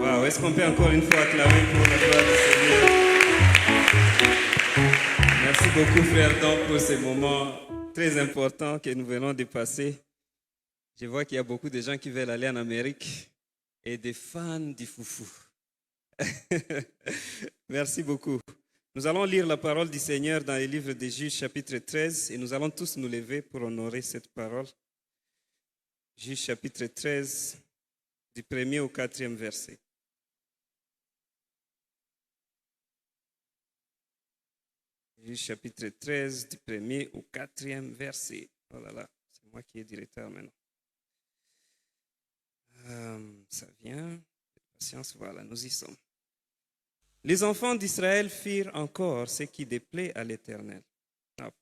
Waouh, est-ce qu'on peut encore une fois acclamer pour la gloire du Seigneur? Merci beaucoup, frère Don, pour ces moments très importants que nous venons de passer. Je vois qu'il y a beaucoup de gens qui veulent aller en Amérique et des fans du foufou. Merci beaucoup. Nous allons lire la parole du Seigneur dans le livre des Juges, chapitre 13, et nous allons tous nous lever pour honorer cette parole. Juges, chapitre 13, du 1er au 4e verset. Juges, chapitre 13, du 1er au 4e verset. Oh là là, c'est moi qui ai du retard maintenant. Ça vient. Patience, voilà, nous y sommes. Les enfants d'Israël firent encore ce qui déplaît à l'Éternel.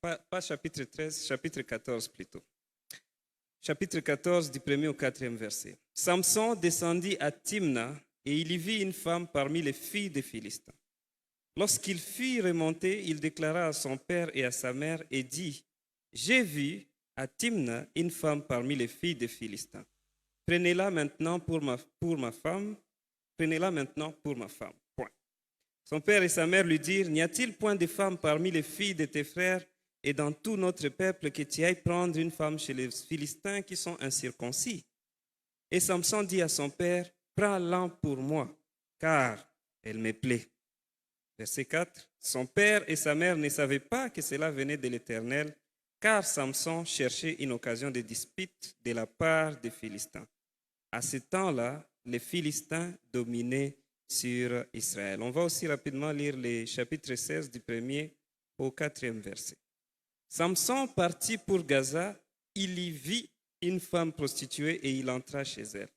Pas chapitre 13, chapitre 14 plutôt. Chapitre 14 du 1er au 4e verset. Samson descendit à Timna et il y vit une femme parmi les filles des Philistins. Lorsqu'il fut remonté, il déclara à son père et à sa mère et dit, « J'ai vu à Timna une femme parmi les filles des Philistins. Prenez-la maintenant pour ma femme. Prenez-la maintenant pour ma femme. » Point. Son père et sa mère lui dirent, « N'y a-t-il point de femme parmi les filles de tes frères et dans tout notre peuple que tu ailles prendre une femme chez les Philistins qui sont incirconcis? » Et Samson dit à son père, « Prends-la pour moi, car elle me plaît. » Verset 4. Son père et sa mère ne savaient pas que cela venait de l'Éternel, car Samson cherchait une occasion de dispute de la part des Philistins. À ce temps-là, les Philistins dominaient sur Israël. On va aussi rapidement lire les chapitres 16 du 1er au 4e verset. Samson partit pour Gaza, il y vit une femme prostituée et il entra chez elle.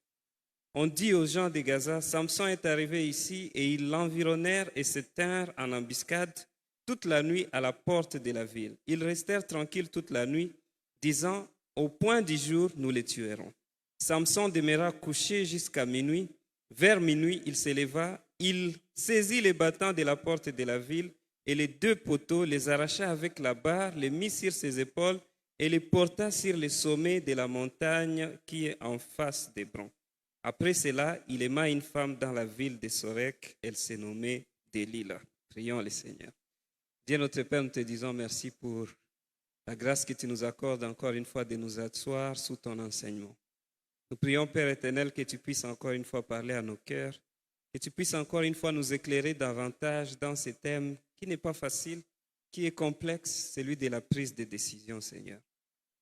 On dit aux gens de Gaza, Samson est arrivé ici et ils l'environnèrent et se tinrent en embuscade toute la nuit à la porte de la ville. Ils restèrent tranquilles toute la nuit, disant, au point du jour, nous les tuerons. Samson demeura couché jusqu'à minuit. Vers minuit, il se leva, il saisit les battants de la porte de la ville et les deux poteaux, les arracha avec la barre, les mit sur ses épaules et les porta sur le sommet de la montagne qui est en face d'Hébron. Après cela, il aima une femme dans la ville de Sorek, elle se nommait Délila. Prions le Seigneur. Dieu notre Père, nous te disons merci pour la grâce que tu nous accordes encore une fois de nous asseoir sous ton enseignement. Nous prions, Père éternel, que tu puisses encore une fois parler à nos cœurs, que tu puisses encore une fois nous éclairer davantage dans ce thème qui n'est pas facile, qui est complexe, celui de la prise de décision, Seigneur.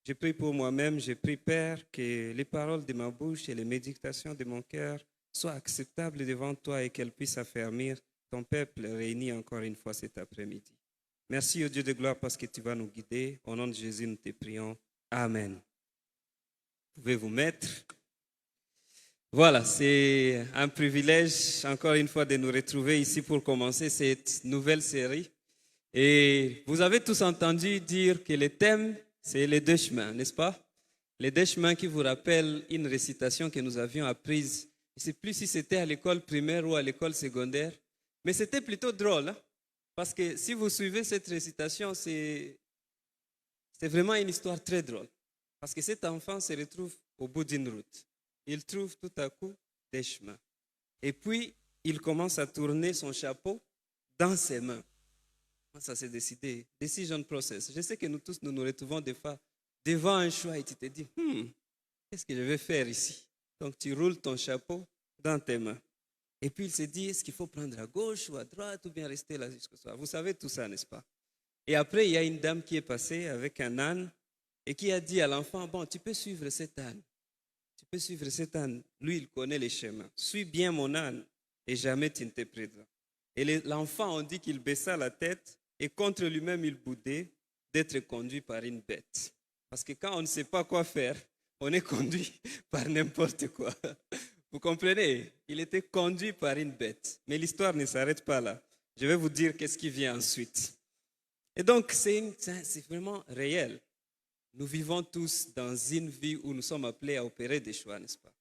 Je prie pour moi-même, je prie, Père, que les paroles de ma bouche et les méditations de mon cœur soient acceptables devant toi et qu'elles puissent affermir ton peuple réuni encore une fois cet après-midi. Merci, au Dieu de gloire, parce que tu vas nous guider. Au nom de Jésus, nous te prions. Amen. Vous pouvez vous mettre. Voilà, c'est un privilège, encore une fois, de nous retrouver ici pour commencer cette nouvelle série. Et vous avez tous entendu dire que le thème, c'est les deux chemins, n'est-ce pas? Les deux chemins qui vous rappellent une récitation que nous avions apprise. Je ne sais plus si c'était à l'école primaire ou à l'école secondaire, mais c'était plutôt drôle, hein? Parce que si vous suivez cette récitation, c'est vraiment une histoire très drôle. Parce que cet enfant se retrouve au bout d'une route. Il trouve tout à coup des chemins. Et puis, il commence à tourner son chapeau dans ses mains. Ça s'est décidé. Decision process. Je sais que nous tous, nous nous retrouvons des fois devant un choix et tu te dis, qu'est-ce que je vais faire ici? Donc, tu roules ton chapeau dans tes mains. Et puis, il se dit, est-ce qu'il faut prendre à gauche ou à droite ou bien rester là jusqu'au soir? Vous savez tout ça, n'est-ce pas? Et après, il y a une dame qui est passée avec un âne et qui a dit à l'enfant, bon, tu peux suivre cet âne. Tu peux suivre cet âne. Lui, il connaît les chemins. Suis bien mon âne et jamais tu ne te perdras. Et l'enfant, on dit qu'il baissa la tête et contre lui-même, il boudait d'être conduit par une bête. Parce que quand on ne sait pas quoi faire, on est conduit par n'importe quoi. Vous comprenez? Il était conduit par une bête. Mais l'histoire ne s'arrête pas là. Je vais vous dire qu'est-ce qui vient ensuite. Et donc, c'est vraiment réel. Nous vivons tous dans une vie où nous sommes appelés à opérer des choix, n'est-ce pas?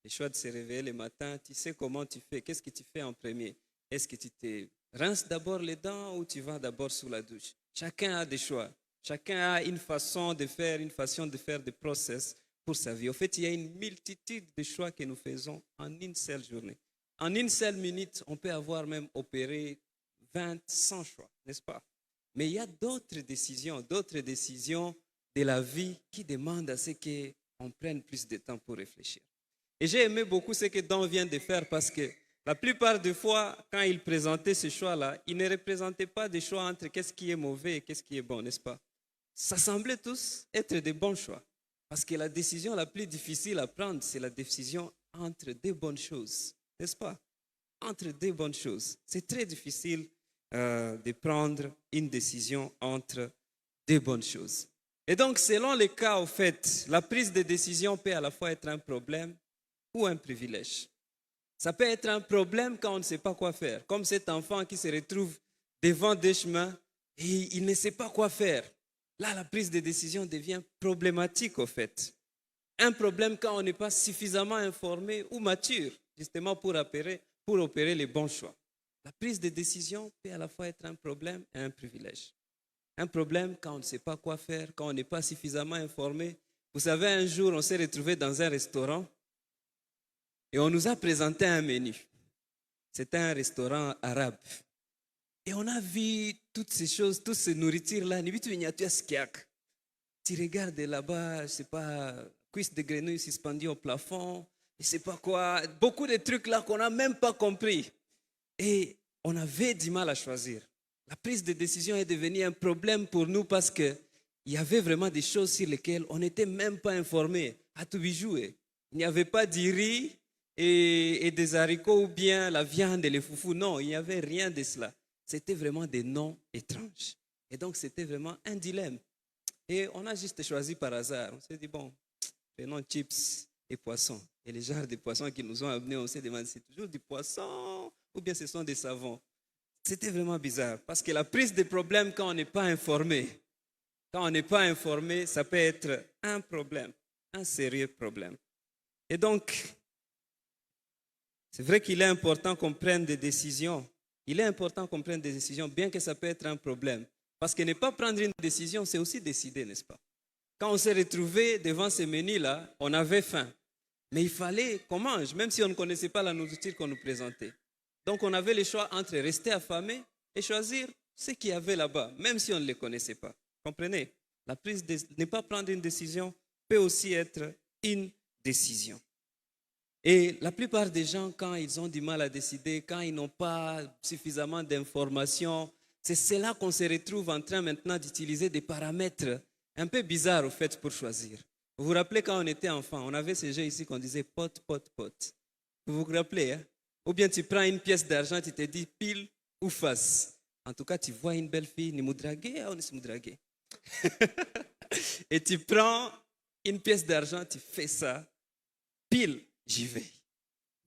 Les choix de se réveiller le matin, tu sais comment tu fais. Qu'est-ce que tu fais en premier? Est-ce que tu te rinces d'abord les dents ou tu vas d'abord sous la douche? Chacun a des choix. Chacun a une façon de faire des process pour sa vie. En fait, il y a une multitude de choix que nous faisons en une seule journée. En une seule minute, on peut avoir même opéré 20, 100 choix, n'est-ce pas? Mais il y a d'autres décisions de la vie qui demandent à ce qu'on prenne plus de temps pour réfléchir. Et j'ai aimé beaucoup ce que Don vient de faire parce que la plupart des fois, quand il présentait ce choix-là, il ne représentait pas des choix entre qu'est-ce qui est mauvais et qu'est-ce qui est bon, n'est-ce pas? Ça semblait tous être des bons choix. Parce que la décision la plus difficile à prendre, c'est la décision entre deux bonnes choses, n'est-ce pas? Entre deux bonnes choses. C'est très difficile de prendre une décision entre deux bonnes choses. Et donc, selon les cas, au fait, la prise de décision peut à la fois être un problème ou un privilège. Ça peut être un problème quand on ne sait pas quoi faire, comme cet enfant qui se retrouve devant des chemins et il ne sait pas quoi faire. Là, la prise de décision devient problématique, au fait. Un problème quand on n'est pas suffisamment informé ou mature, justement pour opérer les bons choix. La prise de décision peut à la fois être un problème et un privilège. Un problème quand on ne sait pas quoi faire, quand on n'est pas suffisamment informé. Vous savez, un jour, on s'est retrouvé dans un restaurant et on nous a présenté un menu. C'était un restaurant arabe. Et on a vu toutes ces choses, toutes ces nourritures-là. Tu regardes là-bas, je ne sais pas, cuisses de grenouille suspendues au plafond, je ne sais pas quoi. Beaucoup de trucs là qu'on n'a même pas compris. Et on avait du mal à choisir. La prise de décision est devenue un problème pour nous parce qu'il y avait vraiment des choses sur lesquelles on n'était même pas informé. À tout jouer. Il n'y avait pas du riz et des haricots ou bien la viande et les foufous. Non, il n'y avait rien de cela. C'était vraiment des noms étranges. Et donc, c'était vraiment un dilemme. Et on a juste choisi par hasard. On s'est dit, bon, prenons chips et poissons. Et les genres de poissons qui nous ont amenés, on s'est demandé, c'est toujours du poisson ou bien ce sont des savons. C'était vraiment bizarre. Parce que la prise de problème, quand on n'est pas informé, ça peut être un problème, un sérieux problème. Et donc, c'est vrai qu'il est important qu'on prenne des décisions. Il est important qu'on prenne des décisions, bien que ça peut être un problème. Parce que ne pas prendre une décision, c'est aussi décider, n'est-ce pas? Quand on s'est retrouvé devant ces menus-là, on avait faim. Mais il fallait qu'on mange, même si on ne connaissait pas la nourriture qu'on nous présentait. Donc on avait le choix entre rester affamé et choisir ce qu'il y avait là-bas, même si on ne les connaissait pas. Comprenez? Ne pas prendre une décision peut aussi être une décision. Et la plupart des gens, quand ils ont du mal à décider, quand ils n'ont pas suffisamment d'informations, c'est là qu'on se retrouve en train maintenant d'utiliser des paramètres un peu bizarres au fait pour choisir. Vous vous rappelez quand on était enfant, on avait ce jeu ici qu'on disait pot, pot, pot. Vous vous rappelez, hein? Ou bien tu prends une pièce d'argent, tu te dis pile ou face. En tout cas, tu vois une belle fille, ni moudraguer, ou ni moudraguer. Et tu prends une pièce d'argent, tu fais ça, pile, j'y vais.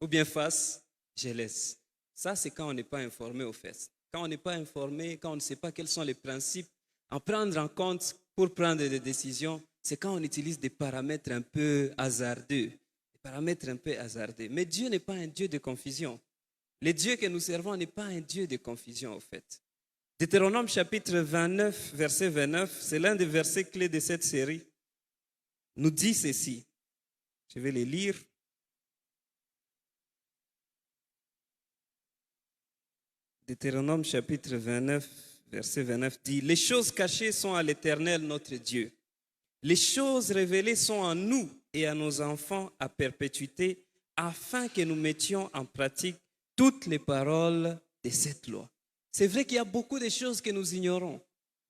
Ou bien face, je laisse. Ça, c'est quand on n'est pas informé au fait. Quand on n'est pas informé, quand on ne sait pas quels sont les principes à prendre en compte pour prendre des décisions, c'est quand on utilise des paramètres un peu hasardeux. Des paramètres un peu hasardeux. Mais Dieu n'est pas un Dieu de confusion. Le Dieu que nous servons n'est pas un Dieu de confusion, au fait. Deutéronome chapitre 29, verset 29, c'est l'un des versets clés de cette série, nous dit ceci. Je vais les lire. Deutéronome chapitre 29, verset 29 dit, « Les choses cachées sont à l'Éternel notre Dieu. Les choses révélées sont en nous et à nos enfants à perpétuité, afin que nous mettions en pratique toutes les paroles de cette loi. » C'est vrai qu'il y a beaucoup de choses que nous ignorons.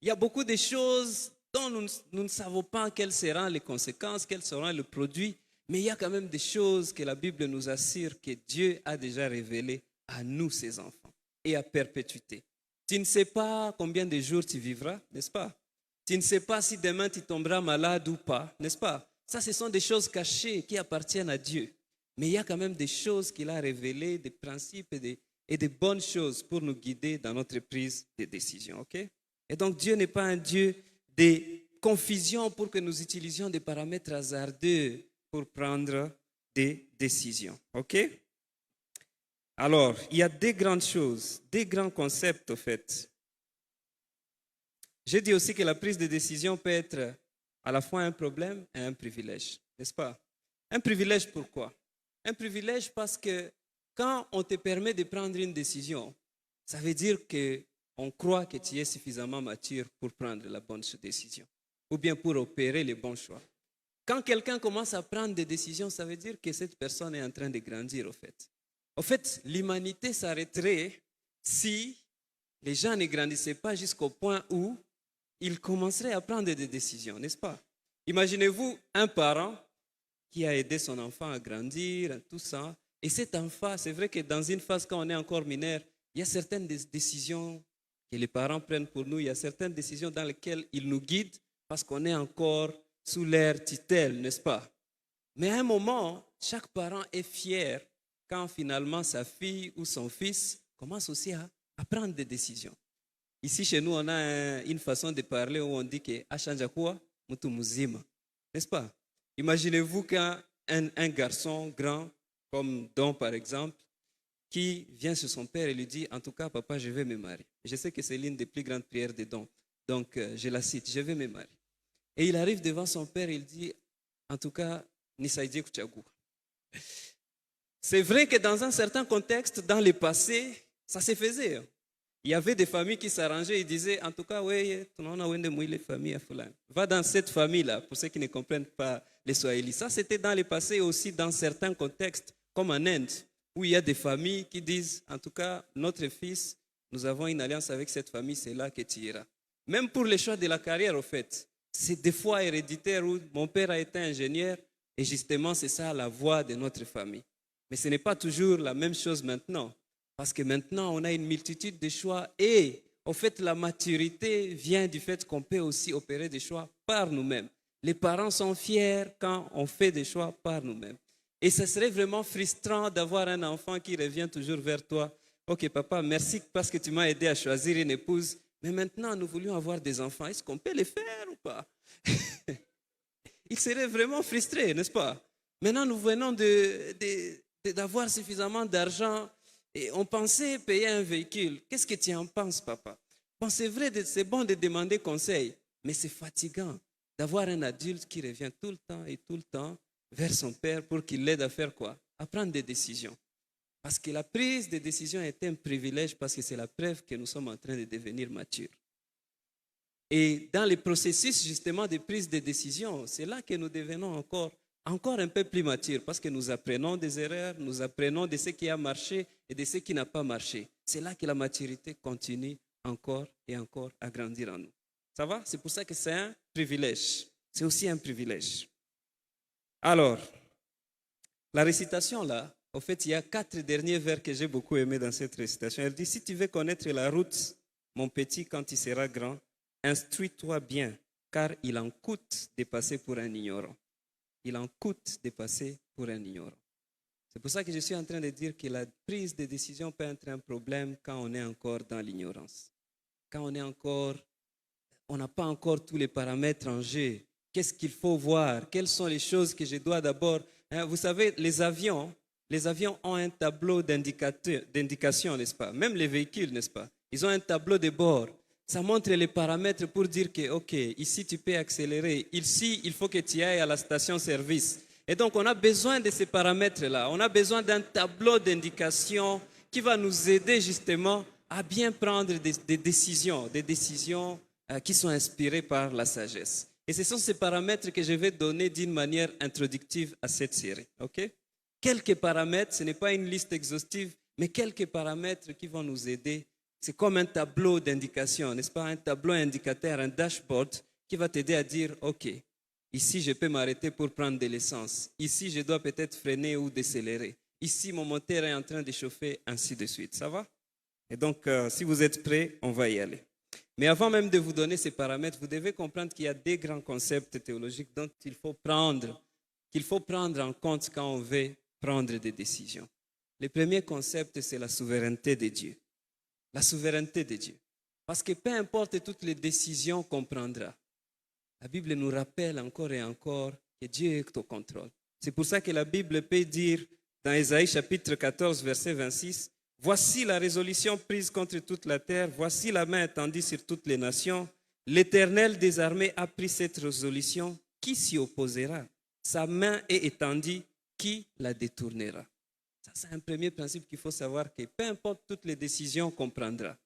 Il y a beaucoup de choses dont nous ne savons pas quelles seront les conséquences, quels seront les produits, mais il y a quand même des choses que la Bible nous assure que Dieu a déjà révélées à nous, ses enfants, et à perpétuité. Tu ne sais pas combien de jours tu vivras, n'est-ce pas? Tu ne sais pas si demain tu tomberas malade ou pas, n'est-ce pas? Ça, ce sont des choses cachées qui appartiennent à Dieu. Mais il y a quand même des choses qu'il a révélées, des principes et des bonnes choses pour nous guider dans notre prise de décision. Okay? Et donc, Dieu n'est pas un Dieu de confusion pour que nous utilisions des paramètres hasardeux pour prendre des décisions. OK? Alors, il y a des grandes choses, des grands concepts, au fait. J'ai dit aussi que la prise de décision peut être à la fois un problème et un privilège, n'est-ce pas? Un privilège pourquoi? Un privilège parce que quand on te permet de prendre une décision, ça veut dire qu'on croit que tu es suffisamment mature pour prendre la bonne décision ou bien pour opérer les bons choix. Quand quelqu'un commence à prendre des décisions, ça veut dire que cette personne est en train de grandir, au fait. En fait, l'humanité s'arrêterait si les gens ne grandissaient pas jusqu'au point où ils commenceraient à prendre des décisions, n'est-ce pas? Imaginez-vous un parent qui a aidé son enfant à grandir, tout ça. Et cet enfant, c'est vrai que dans une phase, quand on est encore mineur, il y a certaines décisions que les parents prennent pour nous, il y a certaines décisions dans lesquelles ils nous guident parce qu'on est encore sous leur tutelle, n'est-ce pas? Mais à un moment, chaque parent est fier quand finalement sa fille ou son fils commence aussi à prendre des décisions. Ici, chez nous, on a une façon de parler où on dit que achanja quoi mutu muzima, n'est-ce pas? Imaginez-vous qu'un garçon grand, comme Don par exemple, qui vient chez son père et lui dit, en tout cas, papa, je vais me marier. Je sais que c'est l'une des plus grandes prières de Don. Donc, je la cite, je vais me marier. Et il arrive devant son père et il dit, en tout cas, Nisaïdje Kuchagou. C'est vrai que dans un certain contexte, dans le passé, ça se faisait. Il y avait des familles qui s'arrangeaient et disaient, en tout cas, oui, va dans cette famille-là, pour ceux qui ne comprennent pas les Swahili. Ça, c'était dans le passé aussi dans certains contextes, comme en Inde, où il y a des familles qui disent, en tout cas, notre fils, nous avons une alliance avec cette famille, c'est là que tu iras. Même pour les choix de la carrière, au fait, c'est des fois héréditaire où mon père a été ingénieur et justement, c'est ça la voie de notre famille. Mais ce n'est pas toujours la même chose maintenant. Parce que maintenant, on a une multitude de choix et, en fait, la maturité vient du fait qu'on peut aussi opérer des choix par nous-mêmes. Les parents sont fiers quand on fait des choix par nous-mêmes. Et ce serait vraiment frustrant d'avoir un enfant qui revient toujours vers toi. Ok, papa, merci parce que tu m'as aidé à choisir une épouse. Mais maintenant, nous voulions avoir des enfants. Est-ce qu'on peut les faire ou pas? Il serait vraiment frustré, n'est-ce pas? Maintenant, nous venons d'avoir suffisamment d'argent. Et on pensait payer un véhicule. Qu'est-ce que tu en penses, papa? Bon, c'est vrai, c'est bon de demander conseil, mais c'est fatigant d'avoir un adulte qui revient tout le temps vers son père pour qu'il l'aide à faire quoi? À prendre des décisions. Parce que la prise de décision est un privilège parce que c'est la preuve que nous sommes en train de devenir matures. Et dans le processus justement de prise de décision, c'est là que nous devenons encore un peu plus matures parce que nous apprenons des erreurs, nous apprenons de ce qui a marché et de ce qui n'a pas marché. C'est là que la maturité continue encore et encore à grandir en nous. Ça va? C'est pour ça que c'est un privilège. C'est aussi un privilège. Alors, la récitation là, en fait, il y a 4 derniers vers que j'ai beaucoup aimés dans cette récitation. Elle dit, si tu veux connaître la route, mon petit, quand tu seras grand, instruis-toi bien, car il en coûte de passer pour un ignorant. Il en coûte de passer pour un ignorant. C'est pour ça que je suis en train de dire que la prise de décision peut être un problème quand on est encore dans l'ignorance. Quand on n'a pas encore tous les paramètres en jeu. Qu'est-ce qu'il faut voir? Quelles sont les choses que je dois d'abord... Vous savez, les avions ont un tableau d'indication, n'est-ce pas? Même les véhicules, n'est-ce pas? Ils ont un tableau de bord. Ça montre les paramètres pour dire que, ok, ici tu peux accélérer, ici il faut que tu ailles à la station-service. Et donc on a besoin de ces paramètres-là. On a besoin d'un tableau d'indication qui va nous aider justement à bien prendre des décisions qui sont inspirées par la sagesse. Et ce sont ces paramètres que je vais donner d'une manière introductive à cette série. Ok? Quelques paramètres, ce n'est pas une liste exhaustive, mais quelques paramètres qui vont nous aider. C'est comme un tableau d'indication, n'est-ce pas? Un tableau indicateur, un dashboard qui va t'aider à dire, ok, ici je peux m'arrêter pour prendre de l'essence. Ici je dois peut-être freiner ou décélérer. Ici mon moteur est en train de chauffer, ainsi de suite. Ça va? Et donc, si vous êtes prêts, on va y aller. Mais avant même de vous donner ces paramètres, vous devez comprendre qu'il y a des grands concepts théologiques dont qu'il faut prendre en compte quand on veut prendre des décisions. Le premier concept, c'est la souveraineté de Dieu. La souveraineté de Dieu. Parce que peu importe toutes les décisions qu'on prendra, la Bible nous rappelle encore et encore que Dieu est au contrôle. C'est pour ça que la Bible peut dire dans Ésaïe chapitre 14, verset 26, « Voici la résolution prise contre toute la terre, voici la main étendue sur toutes les nations. L'Éternel des armées a pris cette résolution. Qui s'y opposera? Sa main est étendue, qui la détournera? » Ça Ça, c'est un premier principe qu'il faut savoir, que peu importe toutes les décisions qu'on prendra,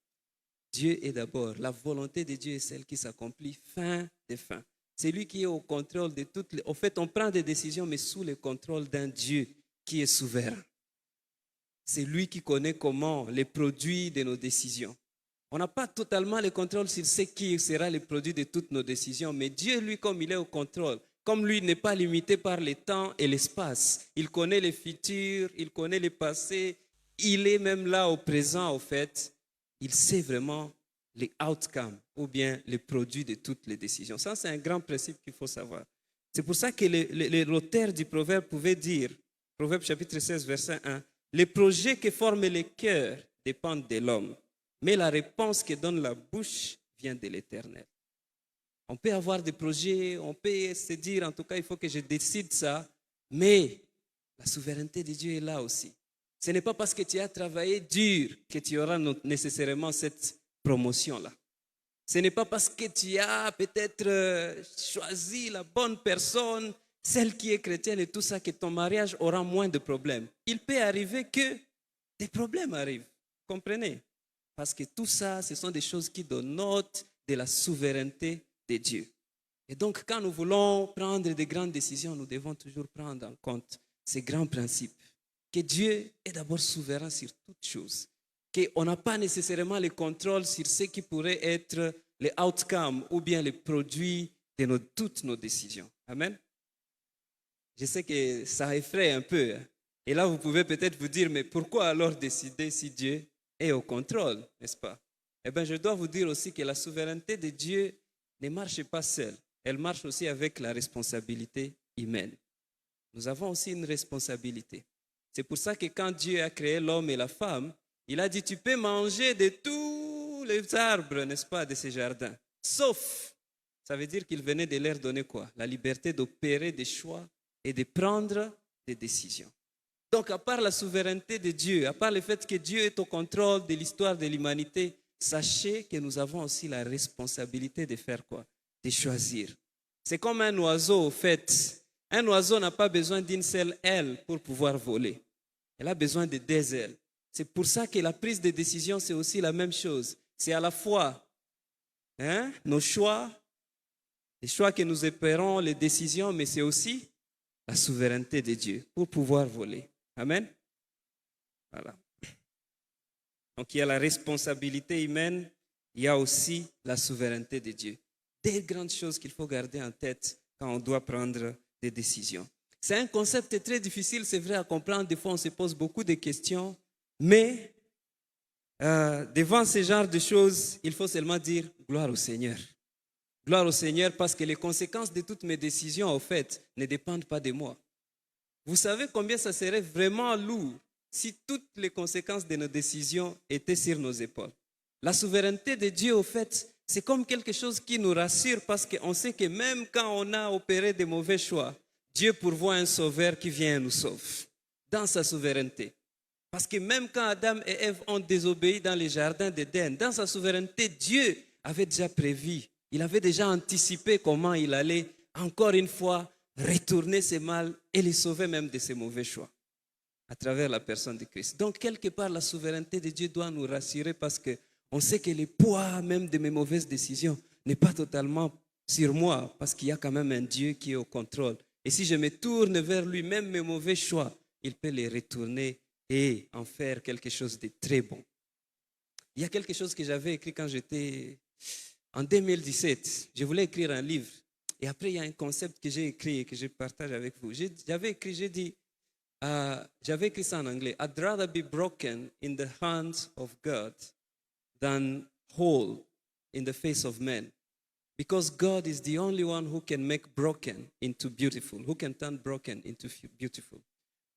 Dieu est d'abord. La volonté de Dieu est celle qui s'accomplit fin des fins. C'est lui qui est au contrôle de toutes les... En fait, on prend des décisions, mais sous le contrôle d'un Dieu qui est souverain. C'est lui qui connaît comment les produits de nos décisions. On n'a pas totalement le contrôle sur ce qui sera le produit de toutes nos décisions, mais Dieu, lui, comme il est au contrôle, comme lui n'est pas limité par le temps et l'espace, il connaît le futur, il connaît le passé, il est même là au présent, au fait, il sait vraiment les outcomes ou bien les produits de toutes les décisions. Ça, c'est un grand principe qu'il faut savoir. C'est pour ça que l'auteur du proverbe pouvait dire, Proverbe chapitre 16, verset 1, les projets que forment les cœurs dépendent de l'homme, mais la réponse que donne la bouche vient de l'Éternel. On peut avoir des projets, on peut se dire, en tout cas, il faut que je décide ça, mais la souveraineté de Dieu est là aussi. Ce n'est pas parce que tu as travaillé dur que tu auras nécessairement cette promotion-là. Ce n'est pas parce que tu as peut-être choisi la bonne personne, celle qui est chrétienne et tout ça, que ton mariage aura moins de problèmes. Il peut arriver que des problèmes arrivent, comprenez? Parce que tout ça, ce sont des choses qui dénotent de la souveraineté de Dieu. Et donc, quand nous voulons prendre de grandes décisions, nous devons toujours prendre en compte ces grands principes. Que Dieu est d'abord souverain sur toutes choses. Qu'on n'a pas nécessairement le contrôle sur ce qui pourrait être les outcomes ou bien les produits de toutes nos décisions. Amen. Je sais que ça effraie un peu. Et là, vous pouvez peut-être vous dire, mais pourquoi alors décider si Dieu est au contrôle, n'est-ce pas? Eh bien, je dois vous dire aussi que la souveraineté de Dieu ne marche pas seule. Elle marche aussi avec la responsabilité humaine. Nous avons aussi une responsabilité. C'est pour ça que quand Dieu a créé l'homme et la femme, il a dit, tu peux manger de tous les arbres, n'est-ce pas, de ce jardin. Sauf, ça veut dire qu'il venait de leur donner quoi? La liberté d'opérer des choix et de prendre des décisions. Donc, à part la souveraineté de Dieu, à part le fait que Dieu est au contrôle de l'histoire de l'humanité, sachez que nous avons aussi la responsabilité de faire quoi? De choisir. C'est comme un oiseau, au fait. Un oiseau n'a pas besoin d'une seule aile pour pouvoir voler. Elle a besoin de 2 ailes. C'est pour ça que la prise de décision, c'est aussi la même chose. C'est à la fois nos choix, les choix que nous opérons, les décisions, mais c'est aussi la souveraineté de Dieu pour pouvoir voler. Amen. Voilà. Donc il y a la responsabilité humaine, il y a aussi la souveraineté de Dieu. Des grandes choses qu'il faut garder en tête quand on doit prendre des décisions. C'est un concept très difficile, c'est vrai, à comprendre. Des fois, on se pose beaucoup de questions, mais devant ce genre de choses, il faut seulement dire gloire au Seigneur. Gloire au Seigneur parce que les conséquences de toutes mes décisions, au fait, ne dépendent pas de moi. Vous savez combien ça serait vraiment lourd si toutes les conséquences de nos décisions étaient sur nos épaules. La souveraineté de Dieu, au fait, c'est comme quelque chose qui nous rassure parce qu'on sait que même quand on a opéré de mauvais choix, Dieu pourvoit un sauveur qui vient et nous sauve dans sa souveraineté. Parce que même quand Adam et Ève ont désobéi dans les jardins d'Éden, dans sa souveraineté, Dieu avait déjà prévu, il avait déjà anticipé comment il allait, encore une fois, retourner ce mal et les sauver même de ces mauvais choix à travers la personne de Christ. Donc, quelque part, la souveraineté de Dieu doit nous rassurer parce qu'on sait que le poids même de mes mauvaises décisions n'est pas totalement sur moi parce qu'il y a quand même un Dieu qui est au contrôle. Et si je me tourne vers lui, même mes mauvais choix, il peut les retourner et en faire quelque chose de très bon. Il y a quelque chose que j'avais écrit quand j'étais en 2017. Je voulais écrire un livre. Et après, il y a un concept que j'ai écrit et que je partage avec vous. J'avais écrit ça en anglais. I'd rather be broken in the hands of God than whole in the face of men. Because God is the only one who can make broken into beautiful, who can turn broken into beautiful.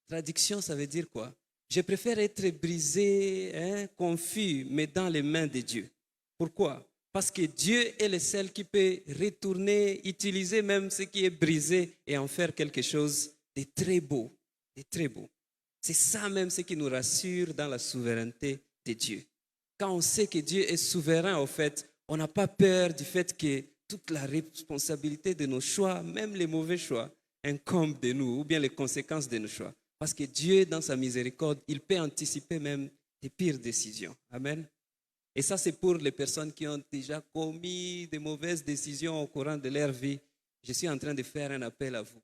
Traduction, ça veut dire quoi? Je préfère être brisé, confus, mais dans les mains de Dieu. Pourquoi? Parce que Dieu est le seul qui peut retourner, utiliser même ce qui est brisé et en faire quelque chose de très beau. De très beau. C'est ça même ce qui nous rassure dans la souveraineté de Dieu. Quand on sait que Dieu est souverain, au fait, on n'a pas peur du fait que toute la responsabilité de nos choix, même les mauvais choix, incombe de nous, ou bien les conséquences de nos choix. Parce que Dieu, dans sa miséricorde, il peut anticiper même tes pires décisions. Amen. Et ça, c'est pour les personnes qui ont déjà commis de mauvaises décisions au courant de leur vie. Je suis en train de faire un appel à vous.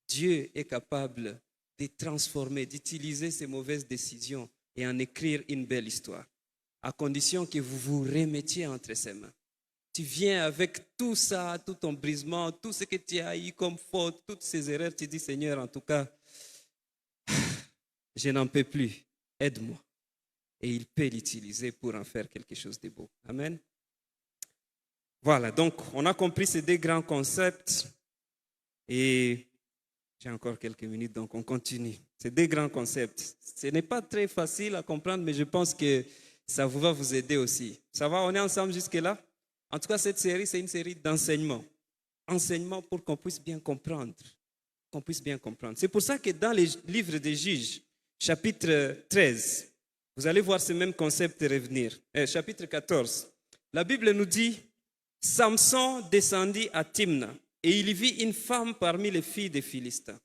Dieu est capable de transformer, d'utiliser ces mauvaises décisions et en écrire une belle histoire, à condition que vous vous remettiez entre ses mains. Tu viens avec tout ça, tout ton brisement, tout ce que tu as eu comme faute, toutes ces erreurs, tu dis, Seigneur, en tout cas, je n'en peux plus, aide-moi. Et il peut l'utiliser pour en faire quelque chose de beau. Amen. Voilà, donc on a compris ces deux grands concepts et j'ai encore quelques minutes, donc on continue. Ces deux grands concepts. Ce n'est pas très facile à comprendre, mais je pense que ça va vous aider aussi. Ça va, on est ensemble jusque-là? En tout cas, cette série, c'est une série d'enseignements. Enseignements pour qu'on puisse bien comprendre. Qu'on puisse bien comprendre. C'est pour ça que dans les livres des Juges, chapitre 13, vous allez voir ce même concept revenir. Chapitre 14, la Bible nous dit, Samson descendit à Timna et il y vit une femme parmi les filles des Philistins.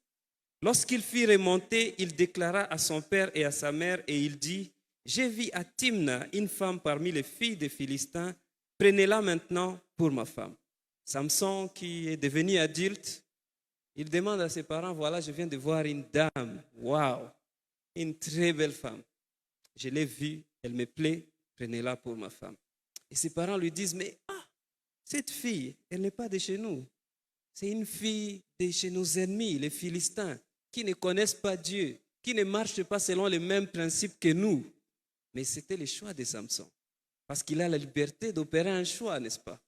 Lorsqu'il fit remonter, il déclara à son père et à sa mère et il dit, j'ai vu à Timna une femme parmi les filles des Philistins, prenez-la maintenant pour ma femme. Samson, qui est devenu adulte, il demande à ses parents, voilà, je viens de voir une dame, waouh, une très belle femme. Je l'ai vue, elle me plaît, prenez-la pour ma femme. Et ses parents lui disent, mais cette fille, elle n'est pas de chez nous. C'est une fille de chez nos ennemis, les Philistins, qui ne connaissent pas Dieu, qui ne marchent pas selon les mêmes principes que nous. Mais c'était le choix de Samson. Parce qu'il a la liberté d'opérer un choix, n'est-ce pas?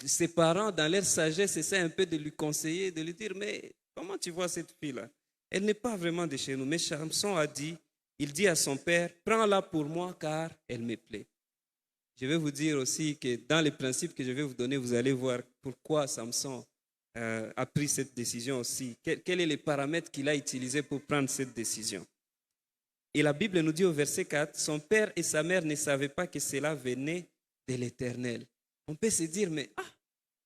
Ses parents, dans leur sagesse, essaient un peu de lui conseiller, de lui dire, mais comment tu vois cette fille-là? Elle n'est pas vraiment de chez nous. Mais Samson a dit, il dit à son père, prends-la pour moi car elle me plaît. Je vais vous dire aussi que dans les principes que je vais vous donner, vous allez voir pourquoi Samson a pris cette décision aussi. Quels sont les paramètres qu'il a utilisés pour prendre cette décision? Et la Bible nous dit au verset 4, son père et sa mère ne savaient pas que cela venait de l'Éternel. On peut se dire, mais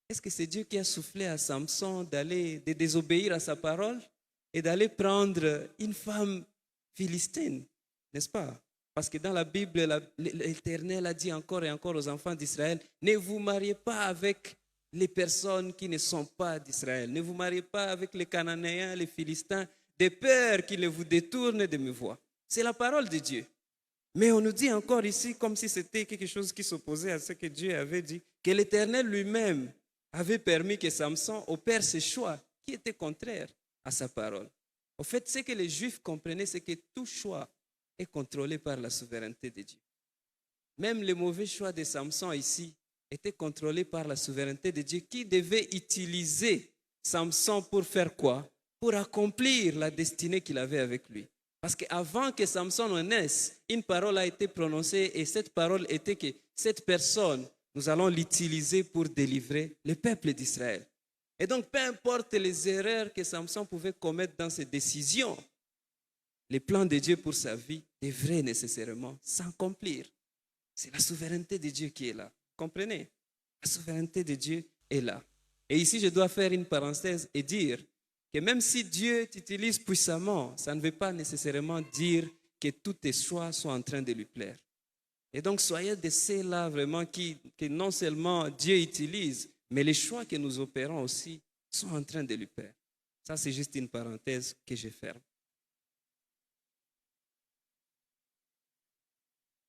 est-ce que c'est Dieu qui a soufflé à Samson de désobéir à sa parole et d'aller prendre une femme philistine, n'est-ce pas? Parce que dans la Bible, l'Éternel a dit encore et encore aux enfants d'Israël, ne vous mariez pas avec les personnes qui ne sont pas d'Israël. Ne vous mariez pas avec les Cananéens, les Philistins, de peur qu'ils ne vous détournent de mes voies. C'est la parole de Dieu. Mais on nous dit encore ici, comme si c'était quelque chose qui s'opposait à ce que Dieu avait dit, que l'Éternel lui-même avait permis que Samson opère ses choix qui étaient contraires à sa parole. En fait, ce que les Juifs comprenaient, c'est que tout choix est contrôlé par la souveraineté de Dieu. Même les mauvais choix de Samson ici étaient contrôlés par la souveraineté de Dieu qui devait utiliser Samson pour faire quoi? Pour accomplir la destinée qu'il avait avec lui. Parce qu'avant que Samson en naisse, une parole a été prononcée et cette parole était que cette personne, nous allons l'utiliser pour délivrer le peuple d'Israël. Et donc, peu importe les erreurs que Samson pouvait commettre dans ses décisions, les plans de Dieu pour sa vie devraient nécessairement s'accomplir. C'est la souveraineté de Dieu qui est là. Comprenez? La souveraineté de Dieu est là. Et ici, je dois faire une parenthèse et dire que même si Dieu t'utilise puissamment, ça ne veut pas nécessairement dire que tous tes choix sont en train de lui plaire. Et donc, soyez de ceux-là vraiment que non seulement Dieu utilise, mais les choix que nous opérons aussi sont en train de lui plaire. Ça, c'est juste une parenthèse que je ferme.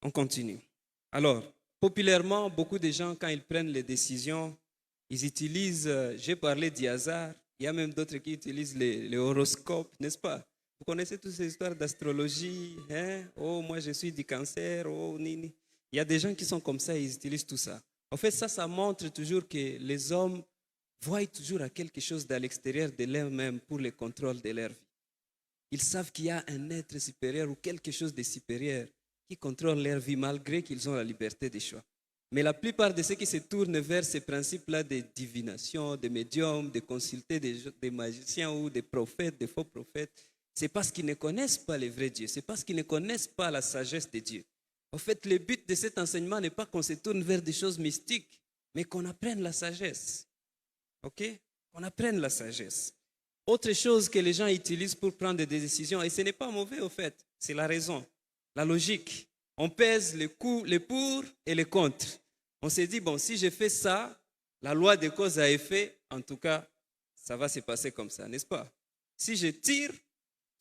On continue. Alors, populairement, beaucoup de gens, quand ils prennent les décisions, ils utilisent, j'ai parlé du hasard, il y a même d'autres qui utilisent les horoscopes, n'est-ce pas? Vous connaissez toutes ces histoires d'astrologie, hein? Oh, moi je suis du cancer, oh, nini. Il y a des gens qui sont comme ça, ils utilisent tout ça. En fait, ça montre toujours que les hommes voient toujours à quelque chose à l'extérieur de l'eux-mêmes pour le contrôle de leur vie. Ils savent qu'il y a un être supérieur ou quelque chose de supérieur qui contrôle leur vie malgré qu'ils ont la liberté de choix. Mais la plupart de ceux qui se tournent vers ces principes-là de divination, de médiums, de consulter des magiciens ou des prophètes, des faux prophètes, c'est parce qu'ils ne connaissent pas le vrai Dieu, c'est parce qu'ils ne connaissent pas la sagesse de Dieu. En fait, le but de cet enseignement n'est pas qu'on se tourne vers des choses mystiques, mais qu'on apprenne la sagesse. OK? Qu'on apprenne la sagesse. Autre chose que les gens utilisent pour prendre des décisions, et ce n'est pas mauvais au fait, c'est la raison, la logique. On pèse les pour et les contre. On s'est dit, bon, si je fais ça, la loi de cause à effet, en tout cas, ça va se passer comme ça, n'est-ce pas? Si je tire,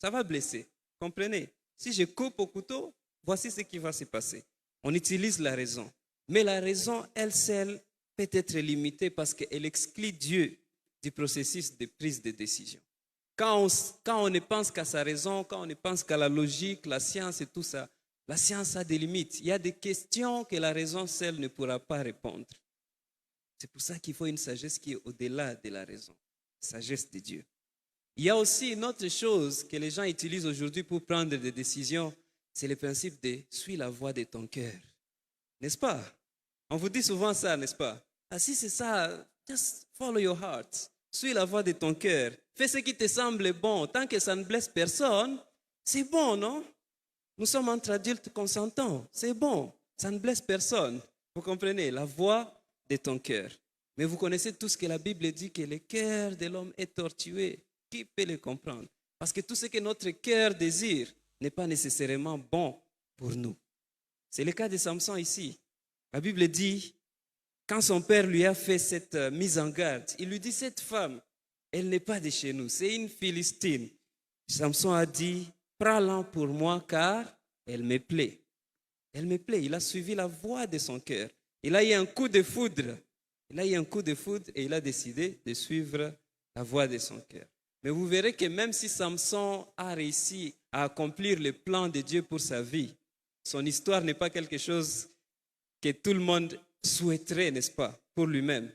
ça va blesser. Comprenez? Si je coupe au couteau, voici ce qui va se passer. On utilise la raison. Mais la raison, elle seule, peut être limitée parce qu'elle exclut Dieu du processus de prise de décision. Quand on ne pense qu'à sa raison, quand on ne pense qu'à la logique, la science et tout ça, la science a des limites. Il y a des questions que la raison seule ne pourra pas répondre. C'est pour ça qu'il faut une sagesse qui est au-delà de la raison, sagesse de Dieu. Il y a aussi une autre chose que les gens utilisent aujourd'hui pour prendre des décisions, c'est le principe de « suis la voix de ton cœur ». N'est-ce pas? On vous dit souvent ça, n'est-ce pas? Ah, si c'est ça, just follow your heart. Suis la voix de ton cœur. Fais ce qui te semble bon. Tant que ça ne blesse personne, c'est bon, non? Nous sommes entre adultes consentants. C'est bon. Ça ne blesse personne. Vous comprenez? La voix de ton cœur. Mais vous connaissez tout ce que la Bible dit, que le cœur de l'homme est tortueux. Qui peut le comprendre? Parce que tout ce que notre cœur désire n'est pas nécessairement bon pour nous. C'est le cas de Samson ici. La Bible dit, quand son père lui a fait cette mise en garde, il lui dit, cette femme, elle n'est pas de chez nous, c'est une Philistine. Samson a dit, prends-la pour moi car elle me plaît. Elle me plaît. Il a suivi la voix de son cœur. Il a eu un coup de foudre. Il a eu un coup de foudre et il a décidé de suivre la voix de son cœur. Mais vous verrez que même si Samson a réussi à accomplir le plan de Dieu pour sa vie, son histoire n'est pas quelque chose que tout le monde souhaiterait, n'est-ce pas, pour lui-même.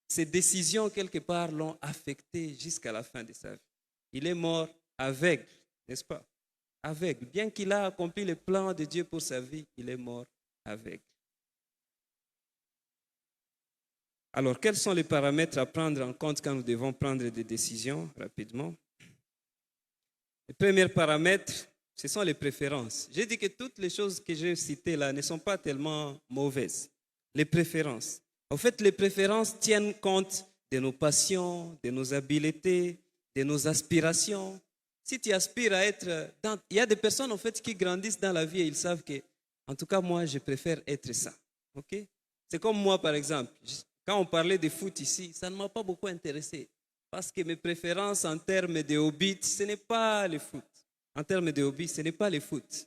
Ses décisions, quelque part, l'ont affecté jusqu'à la fin de sa vie. Il est mort aveugle, n'est-ce pas? Aveugle. Bien qu'il a accompli le plan de Dieu pour sa vie, il est mort aveugle. Alors, quels sont les paramètres à prendre en compte quand nous devons prendre des décisions rapidement? Le premier paramètre, ce sont les préférences. J'ai dit que toutes les choses que j'ai citées là ne sont pas tellement mauvaises. Les préférences. En fait, les préférences tiennent compte de nos passions, de nos habiletés, de nos aspirations. Si tu aspires à être... Il y a des personnes en fait qui grandissent dans la vie et ils savent que, en tout cas, moi, je préfère être ça. Okay? C'est comme moi, par exemple. Quand on parlait de foot ici, ça ne m'a pas beaucoup intéressé. Parce que mes préférences en termes de hobby, ce n'est pas le foot. En termes de hobby, ce n'est pas le foot.